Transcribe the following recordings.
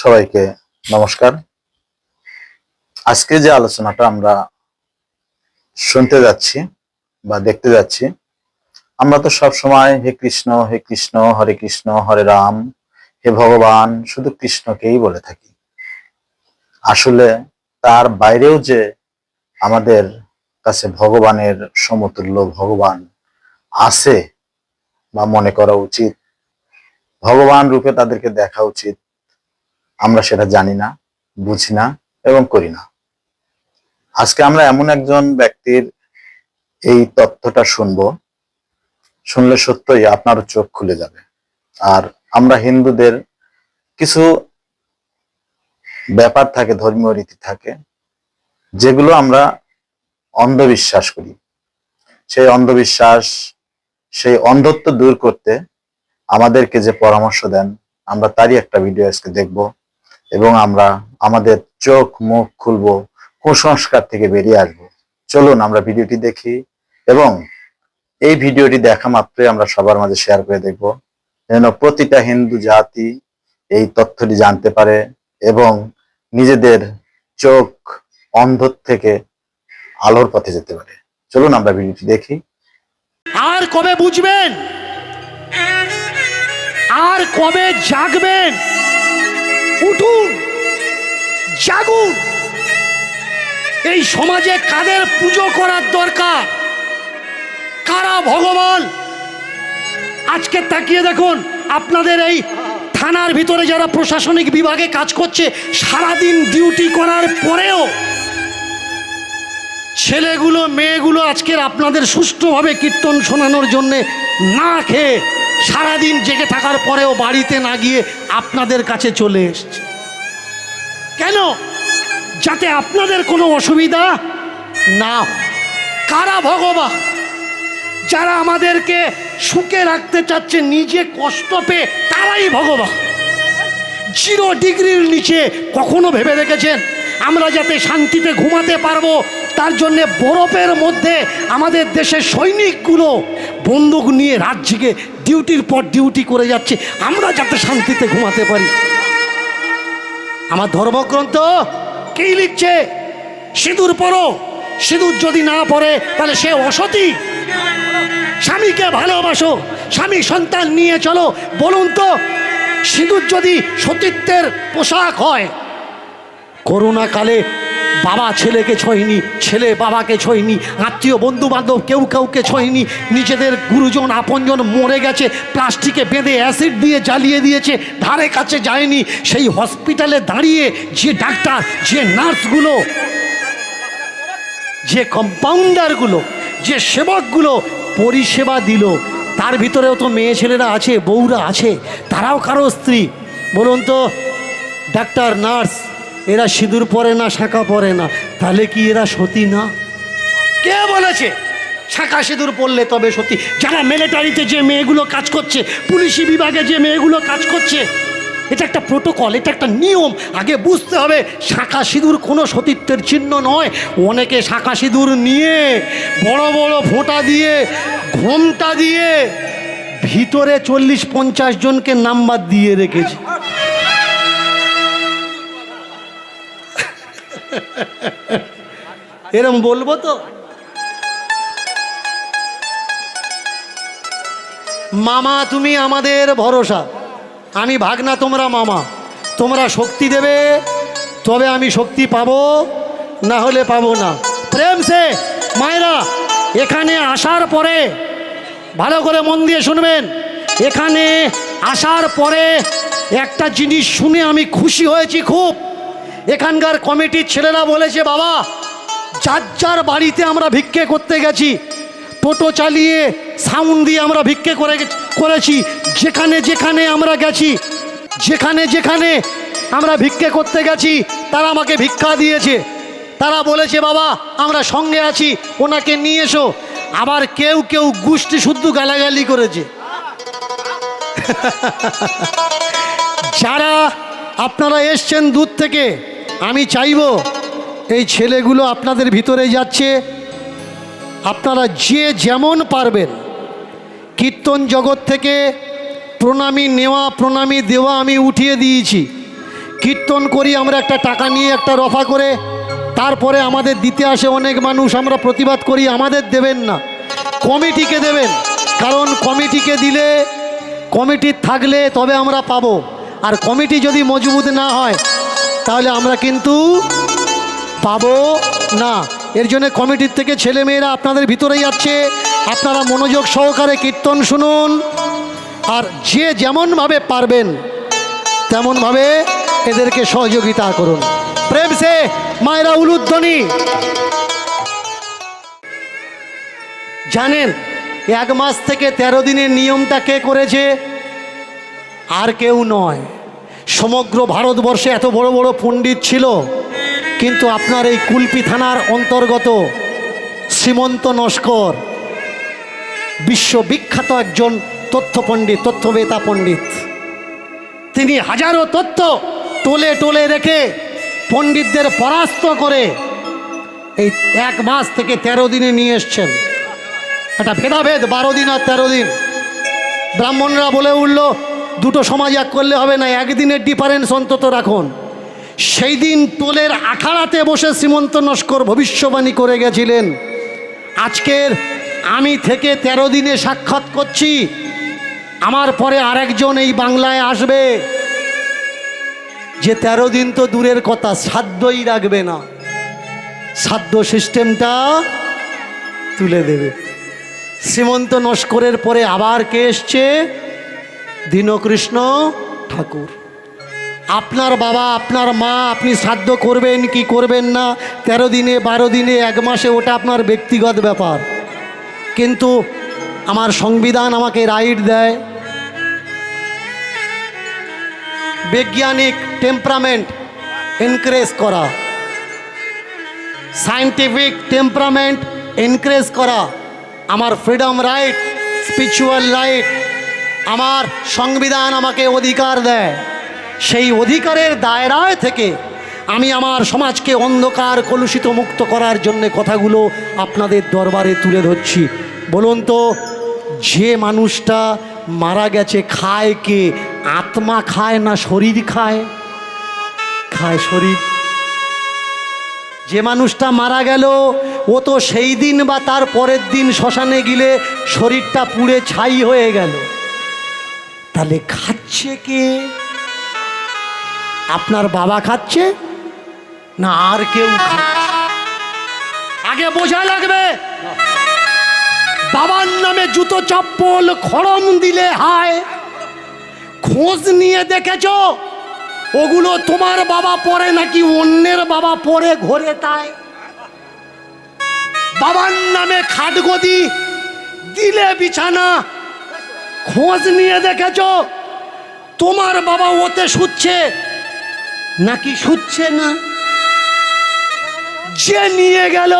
সবাইকে নমস্কার। আজকে যে আলোচনাটা আমরা শুনতে যাচ্ছি বা দেখতে যাচ্ছি, আমরা তো সব সময় হে কৃষ্ণ হরে কৃষ্ণ হরে রাম, হে ভগবান শুধু কৃষ্ণকেই বলে থাকি। আসলে তার বাইরেও যে আমাদের কাছে ভগবানের সমতুল্য ভগবান আছে বা মনে করা উচিত, ভগবান রূপে তাদেরকে দেখা উচিত, আমরা সেটা জানি না, বুঝি না এবং করি না। আজকে আমরা এমন একজন ব্যক্তির এই তথ্যটা শুনলে সত্যই আপনার চোখ খুলে যাবে। আর আমরা হিন্দুদের কিছু ব্যাপার থাকে, ধর্মীয় রীতি থাকে, যেগুলো আমরা অন্ধবিশ্বাস করি। সেই অন্ধবিশ্বাস, সেই অন্ধত্ব দূর করতে আমাদেরকে যে পরামর্শ দেন, আমরা তারই একটা ভিডিও আজকে দেখব এবং আমরা আমাদের চোখ মুখ খুলবো, কুসংস্কার থেকে বেরিয়ে আসবো। চলুন আমরা ভিডিওটি দেখি এবং এই ভিডিওটি দেখা মাত্রই আমরা সবার মাঝে শেয়ার করে দেখব, যেন প্রতিটা হিন্দু জাতি এই তথ্যটি জানতে পারে এবং নিজেদের চোখ অন্ধত্ব থেকে আলোর পথে যেতে পারে। চলুন আমরা ভিডিওটি দেখি। আর কবে বুঝবেন, আর কবে জাগবেন? উঠুন, জাগুন। এই সমাজে কাদের পুজো করার দরকার, কারা ভগবান? আজকে তাকিয়ে দেখুন, আপনাদের এই থানার ভিতরে যারা প্রশাসনিক বিভাগে কাজ করছে, সারাদিন ডিউটি করার পরেও ছেলেগুলো মেয়েগুলো আজকের আপনাদের সুষ্ঠুভাবে কীর্তন শোনানোর জন্যে না খেয়ে সারাদিন জেগে থাকার পরেও বাড়িতে না গিয়ে আপনাদের কাছে চলে এসছে। কেন? যাতে আপনাদের কোনো অসুবিধা না হয়। কারা ভগবান? যারা আমাদেরকে সুখে রাখতে চাচ্ছে, নিজে কষ্ট পেয়ে, তারাই ভগবান। 0 ডিগ্রির নিচে কখনো ভেবে দেখেছেন আমরা যাতে শান্তিতে ঘুমাতে পারবো, তার জন্যে বরফের মধ্যে আমাদের দেশের সৈনিকগুলো বন্দুক নিয়ে রাত জেগে ডিউটির পর ডিউটি করে যাচ্ছে, আমরা যাতে শান্তিতে ঘুমাতে পারি। আমার ধর্মগ্রন্থ কি লিখছে? সিঁদুর পরো, সিঁদুর যদি না পরে তাহলে সে অসতী। স্বামীকে ভালোবাসো, স্বামী সন্তান নিয়ে চলো। বলুন তো, সিঁদুর যদি সতীত্বের পোশাক হয়, করোনা কালে বাবা ছেলেকে ছোঁয়নি, ছেলে বাবাকে ছোঁয়নি, আত্মীয় বন্ধু বান্ধব কেউ কাউকে ছোঁয়নি, নিজেদের গুরুজন আপনজন মরে গেছে, প্লাস্টিকে বেঁধে অ্যাসিড দিয়ে জ্বালিয়ে দিয়েছে, ধারে কাছে যায়নি। সেই হসপিটালে দাঁড়িয়ে যে ডাক্তার, যে নার্সগুলো, যে কম্পাউন্ডারগুলো, যে সেবকগুলো পরিষেবা দিল, তার ভিতরেও তো মেয়ে ছেলেরা আছে, বউরা আছে, তারাও কারো স্ত্রী। বলুন তো, ডাক্তার নার্স এরা সিঁদুর পরে না, শাঁখা পরে না, তাহলে কি এরা সতী না? কে বলেছে শাঁখা সিঁদুর পরলে তবে সতী? যারা মিলিটারিতে যে মেয়েগুলো কাজ করছে, পুলিশি বিভাগে যে মেয়েগুলো কাজ করছে, এটা একটা প্রোটোকল, এটা একটা নিয়ম। আগে বুঝতে হবে শাঁখা সিঁদুর কোনো সতীত্বের চিহ্ন নয়। অনেকে শাঁখা সিঁদুর নিয়ে বড় বড় ফোঁটা দিয়ে, ঘোমটা দিয়ে ভিতরে 40-50 জনকে নাম্বার দিয়ে রেখেছে। এরম বলবো তো? মামা তুমি আমাদের ভরসা, আমি ভাগনা, তোমরা মামা। তোমরা শক্তি দেবে তবে আমি শক্তি পাবো, না হলে পাবো না। প্রেম সে মায়েরা, এখানে আসার পরে ভালো করে মন দিয়ে শুনবেন। এখানে আসার পরে একটা জিনিস শুনে আমি খুশি হয়েছি খুব। এখানকার কমিটির ছেলেরা বলেছে, বাবা যার যার বাড়িতে আমরা ভিক্ষে করতে গেছি, টোটো চালিয়ে সাউন্ড দিয়ে আমরা ভিক্ষে করেছি, যেখানে যেখানে আমরা গেছি, যেখানে যেখানে আমরা ভিক্ষে করতে গেছি, তারা আমাকে ভিক্ষা দিয়েছে। তারা বলেছে, বাবা আমরা সঙ্গে আছি, ওনাকে নিয়ে এসো। আবার কেউ কেউ গোষ্ঠী শুদ্ধ গালাগালি করেছে। যারা আপনারা এসছেন দূর থেকে, আমি চাইবো এই ছেলেগুলো আপনাদের ভিতরে যাচ্ছে, আপনারা যে যেমন পারবেন কীর্তন জগৎ থেকে প্রণামী নেওয়া প্রণামী দেওয়া আমি উঠিয়ে দিয়েছি, কীর্তন করি আমরা একটা টাকা নিয়ে একটা রফা করে, তারপরে আমাদের দিতে আসে অনেক মানুষ, আমরা প্রতিবাদ করি আমাদের দেবেন না, কমিটিকে দেবেন। কারণ কমিটিকে দিলে, কমিটির থাকলে তবে আমরা পাবো, আর কমিটি যদি মজবুত না হয় তাহলে আমরা কিন্তু পাবো না। এর জন্য কমিটির থেকে ছেলেমেয়েরা আপনাদের ভিতরেই আছে, আপনারা মনোযোগ সহকারে কীর্তন শুনুন, আর যে যেমনভাবে পারবেন তেমনভাবে এদেরকে সহযোগিতা করুন। প্রেম সে মায়েরা উলুধ্বনি। জানেন 1 মাস থেকে 13 দিনের নিয়মটা কে করেছে? আর কেউ নয়। সমগ্র ভারতবর্ষে এত বড় বড় পণ্ডিত ছিল, কিন্তু আপনার এই কুলপি থানার অন্তর্গত শ্রীমন্ত নস্কর বিশ্ববিখ্যাত একজন তথ্য পণ্ডিত, তথ্যবেতা পণ্ডিত। তিনি হাজারো তথ্য টোলে টোলে রেখে পণ্ডিতদের পরাস্ত করে এই 1 মাস থেকে 13 দিনে নিয়ে এসছেন। একটা ভেদাভেদ 12 দিন আর 13 দিন। ব্রাহ্মণরা বলে উঠল দুটো সমাজ এক করলে হবে না, একদিনের ডিফারেন্স অন্তত রাখুন। সেই দিন টোলের আখাড়াতে বসে শ্রীমন্ত নস্কর ভবিষ্যবাণী করে গেছিলেন, আজকের আমি থেকে 13 দিনে সাক্ষাৎ করছি, আমার পরে আরেকজন এই বাংলায় আসবে, যে 13 দিন তো দূরের কথা, সাধ্যই রাখবে না, সাধ্য সিস্টেমটা তুলে দেবে। শ্রীমন্ত নস্করের পরে আবার কে এসছে? দীনকৃষ্ণ ঠাকুর। আপনার বাবা, আপনার মা, আপনি শ্রাদ্ধ করবেন কি করবেন না 13 দিনে, 12 দিনে, 1 মাসে, ওটা আপনার ব্যক্তিগত ব্যাপার। কিন্তু আমার সংবিধান আমাকে রাইট দেয়, বৈজ্ঞানিক টেম্পারামেন্ট এনকারেজ করা, সায়েন্টিফিক টেম্পারামেন্ট এনকারেজ করা, আমার ফ্রিডম রাইট, স্পিরিচুয়াল রাইট, আমার সংবিধান আমাকে অধিকার দেয়। সেই অধিকারের দায়রায় থেকে আমি আমার সমাজকে অন্ধকার কলুষিত মুক্ত করার জন্য কথাগুলো আপনাদের দরবারে তুলে ধরছি। বলুন তো, যে মানুষটা মারা গেছে খায় কে? আত্মা খায় না শরীর খায়? খায় শরীর। যে মানুষটা মারা গেল ও তো সেই দিন বা তার পরের দিন শ্মশানে গেলে শরীরটা পুড়ে ছাই হয়ে গেল। তাহলে খাচ্ছে কে? আপনার বাবা খাচ্ছে না আর কেউ খাচ্ছে? আগে বোঝা লাগবে। বাবার নামে জুতো চপ্পল খড়ম দিলে হায়, খোঁজ নিয়ে দেখেছ ওগুলো তোমার বাবা পরে নাকি অন্যের বাবা পরে ঘরে? তাই বাবার নামে খাটগদি দিলে বিছানা, খোঁজ নিয়ে দেখেছ তোমার বাবা ওতে শুচ্ছে নাকি শুচ্ছে না? যে নিয়ে গেল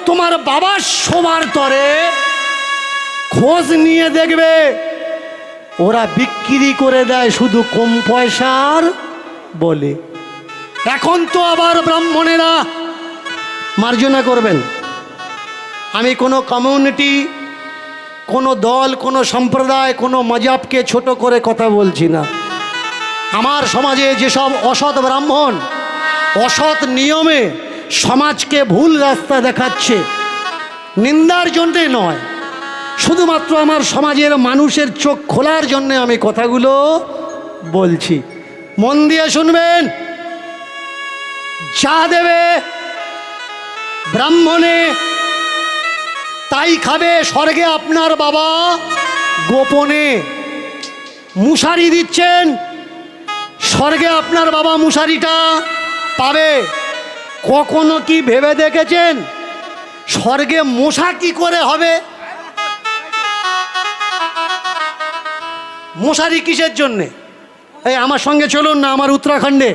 তোমার বাবার শোবার তরে, খোঁজ নিয়ে দেখবে ওরা বিক্রি করে দেয় শুধু কম পয়সার বলে। এখন তো আবার ব্রাহ্মণেরা মার্জনা করবেন, আমি কোনো কমিউনিটি, কোনো দল, কোনো সম্প্রদায়, কোনো মজাবকে ছোট করে কথা বলছি না। আমার সমাজে যেসব অসৎ ব্রাহ্মণ অসৎ নিয়মে সমাজকে ভুল রাস্তা দেখাচ্ছে, নিন্দার জন্যে নয়, শুধুমাত্র আমার সমাজের মানুষের চোখ খোলার জন্যে আমি কথাগুলো বলছি। মন দিয়ে শুনবেন। যা দেবে ব্রাহ্মণে তাই খাবে। স্বর্গে আপনার বাবা গোপনে মশারি দিচ্ছেন, স্বর্গে আপনার বাবা মশারিটা পাবে। কখনো কি ভেবে দেখেছেন স্বর্গে মশা কি করে হবে? মশারি কিসের জন্যে? এই আমার সঙ্গে চলুন না, আমার উত্তরাখণ্ডে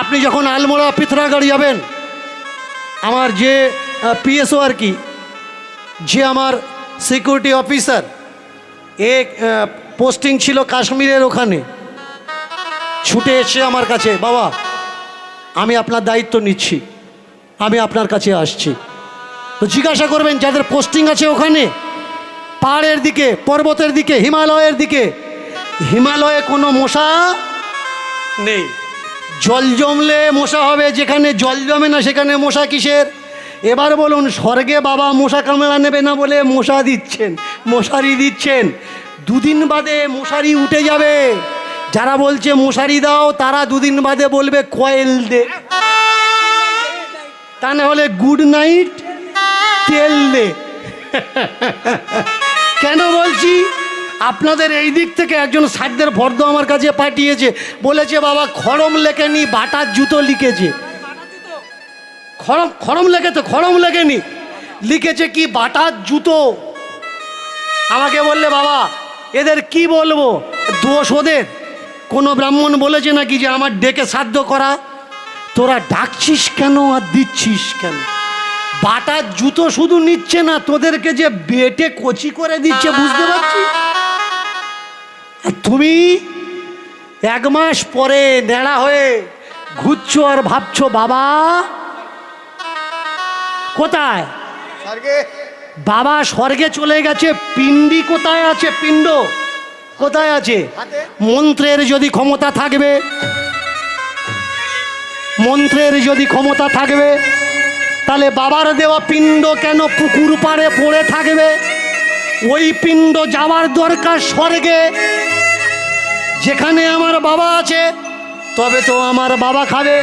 আপনি যখন আলমোড়া পিথরাগড় যাবেন, আমার যে পিএসও আর কি, যে আমার সিকিউরিটি অফিসার, এ পোস্টিং ছিল কাশ্মীরের ওখানে, ছুটে এসে আমার কাছে, বাবা আমি আপনার দায়িত্ব নিচ্ছি, আমি আপনার কাছে আসছি। তো জিজ্ঞাসা করবেন যাদের পোস্টিং আছে ওখানে, পাহাড়ের দিকে, পর্বতের দিকে, হিমালয়ের দিকে, হিমালয়ে কোনো মশা নেই। জল জমলে মশা হবে, যেখানে জল জমে না সেখানে মশা কিসের? এবার বলুন, স্বর্গে বাবা মশা কামড়া নেবে না বলে মশা দিচ্ছেন, মশারি দিচ্ছেন। দুদিন বাদে মশারি উঠে যাবে। যারা বলছে মশারি দাও তারা দুদিন বাদে বলবে কয়েল দে, তা না হলে গুড নাইট তেল দে। কেন বলছি? আপনাদের এই দিক থেকে একজন সাধ্যের ফর্দ আমার কাছে পাঠিয়েছে, বলেছে বাবা খড়ম লেখেনি, বাটার জুতো লিখেছে। খড়ম লেখেছে, খড়ম লেখেনি, লিখেছে কি বাটার জুতো। আমাকে বললে বাবা এদের কি বলবো, দোষ ওদের। কোনো ব্রাহ্মণ বলেছে নাকি যে আমার ডেকে শ্রাদ্ধ করা? তোরা ডাকছিস কেন আর দিচ্ছিস কেন? বাটার জুতো শুধু নিচ্ছে না, তোদেরকে যে বেটে কচি করে দিচ্ছে, বুঝতে পারছিস? তুমি 1 মাস পরে নেড়া হয়ে ঘুরছো আর ভাবছো বাবা কোথায়? বাবা স্বর্গে চলে গেছে, পিণ্ডি কোথায় আছে? পিণ্ড কোথায় আছে? মন্ত্রের যদি ক্ষমতা থাকবে, মন্ত্রের যদি ক্ষমতা থাকবে, তাহলে বাবার দেওয়া পিণ্ড কেন পুকুর পাড়ে পড়ে থাকবে? ওই পিণ্ড যাওয়ার দরকার স্বর্গে, যেখানে আমার বাবা আছে, তবে তো আমার বাবা খাবে।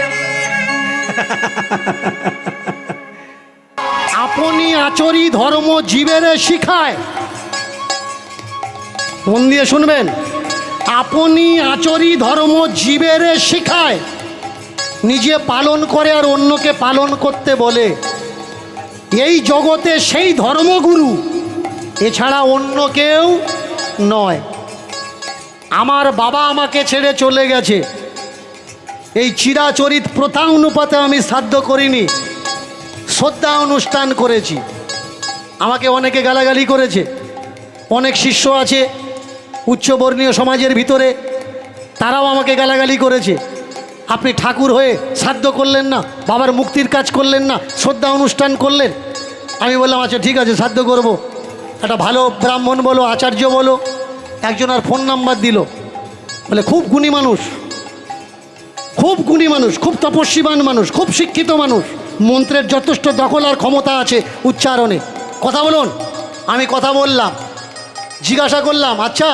আপনি আচরি ধর্ম জীবের শিখায়। মন দিয়ে শুনবেন, আপনি আচরি ধর্ম জীবের শিখায়। নিজে পালন করে আর অন্যকে পালন করতে বলে। এই জগতে সেই ধর্মগুরু, এছাড়া অন্য কেউ নয়। আমার বাবা আমাকে ছেড়ে চলে গেছে, এই চিরাচরিত প্রথা অনুপাতে আমি শ্রাদ্ধ করিনি, শ্রদ্ধা অনুষ্ঠান করেছি। আমাকে অনেকে গালাগালি করেছে, অনেক শিষ্য আছে উচ্চবর্ণীয় সমাজের ভিতরে, তারাও আমাকে গালাগালি করেছে। আপনি ঠাকুর হয়ে শ্রাদ্ধ করলেন না, বাবার মুক্তির কাজ করলেন না, শ্রদ্ধা অনুষ্ঠান করলেন। আমি বললাম আচ্ছা ঠিক আছে, শ্রাদ্ধ করব। একটা ভালো ব্রাহ্মণ বলো, আচার্য বলো, একজন আর ফোন নাম্বার দিল, বলে খুব গুণী মানুষ, খুব গুণী মানুষ, খুব তপস্বীবান মানুষ, খুব শিক্ষিত মানুষ, মন্ত্রের যথেষ্ট দখল আর ক্ষমতা আছে উচ্চারণে, কথা বলুন। আমি কথা বললাম, জিজ্ঞাসা করলাম আচ্ছা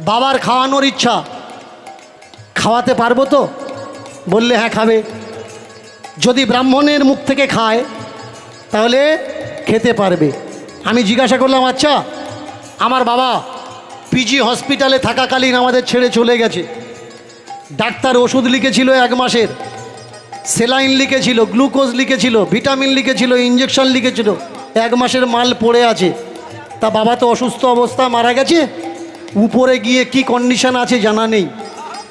বাবার খাওয়ানোর ইচ্ছা, খাওয়াতে পারবো তো? বললে হ্যাঁ খাবে। যদি ব্রাহ্মণের মুখ থেকে খায় তাহলে খেতে পারবে। আমি জিজ্ঞাসা করলাম আচ্ছা আমার বাবা পিজি হসপিটালে থাকাকালীন আমাদের ছেড়ে চলে গেছে, ডাক্তার ওষুধ লিখেছিল 1 মাসের, সেলাইন লিখেছিল, গ্লুকোজ লিখেছিল, ভিটামিন লিখেছিল, ইঞ্জেকশন লিখেছিল, 1 মাসের মাল পড়ে আছে। তা বাবা তো অসুস্থ অবস্থা মারা গেছে, উপরে গিয়ে কি কন্ডিশন আছে জানা নেই।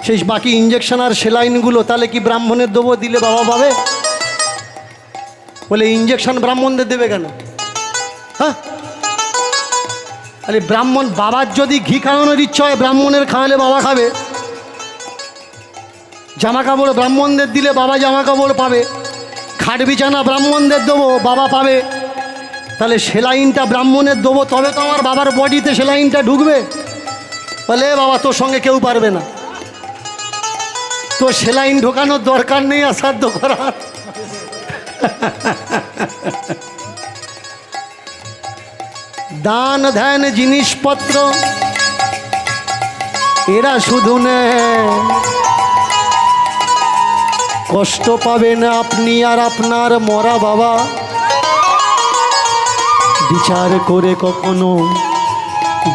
সেই বাকি ইঞ্জেকশন আর সেলাইনগুলো তাহলে কি ব্রাহ্মণের দেবো, দিলে বাবা পাবে? বলে ইঞ্জেকশন ব্রাহ্মণদের দেবে কেন? হ্যাঁ, তাহলে ব্রাহ্মণ, বাবার যদি ঘি খাওয়ানোর ইচ্ছা হয় ব্রাহ্মণের খাওয়ালে বাবা খাবে। জামা কাপড় ব্রাহ্মণদের দিলে বাবা জামা কাপড় পাবে। খাট বিছানা ব্রাহ্মণদের দেবো, বাবা পাবে। তাহলে সেলাইনটা ব্রাহ্মণের দেবো, তবে তো আমার বাবার বডিতে সেলাইনটা ঢুকবে। বলে বাবা তোর সঙ্গে কেউ পারবে না, তো সেলাইন ঢোকানোর দরকার নেই আর শ্রাদ্ধ করার। দান ধ্যান জিনিসপত্র এরা শুধু নেয়, কষ্ট পাবেন আপনি আর আপনার মরা বাবা। বিচার করে কখনো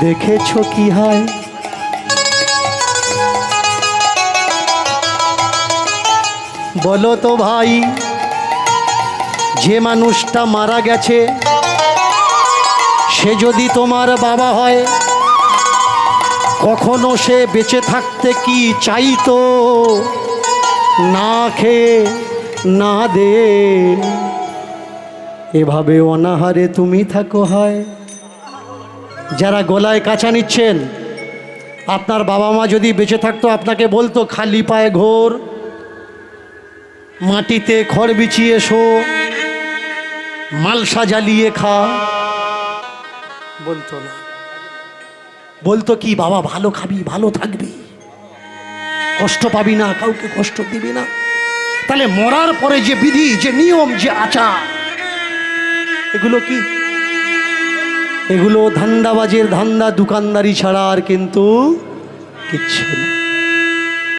দেখেছো কি হয়? বলো তো ভাই, যে মানুষটা মারা গেছে সে যদি তোমার বাবা হয়, কখনো সে বেঁচে থাকতে কি চাইতো? না খেয়ে না দে এভাবে অনাহারে তুমি থাকো হয়। যারা গলায় কাঁচা নিচ্ছেন, আপনার বাবা মা যদি বেঁচে থাকতো আপনাকে বলতো খালি পায়ে ঘোর, মাটিতে খড় বিছিয়ে শো, মালসা জ্বালিয়ে খা? বলতো না, বলতো কি বাবা ভালো খাবি ভালো থাকবি। কষ্ট পাবি না, কাউকে কষ্ট দিবি না। তাহলে মরার পরে যে বিধি, যে নিয়ম, যে আচার, এগুলো কি? এগুলো ধান্দাবাজের ধান্দা, দোকানদারি ছাড়া আর কিন্তু কিচ্ছু না।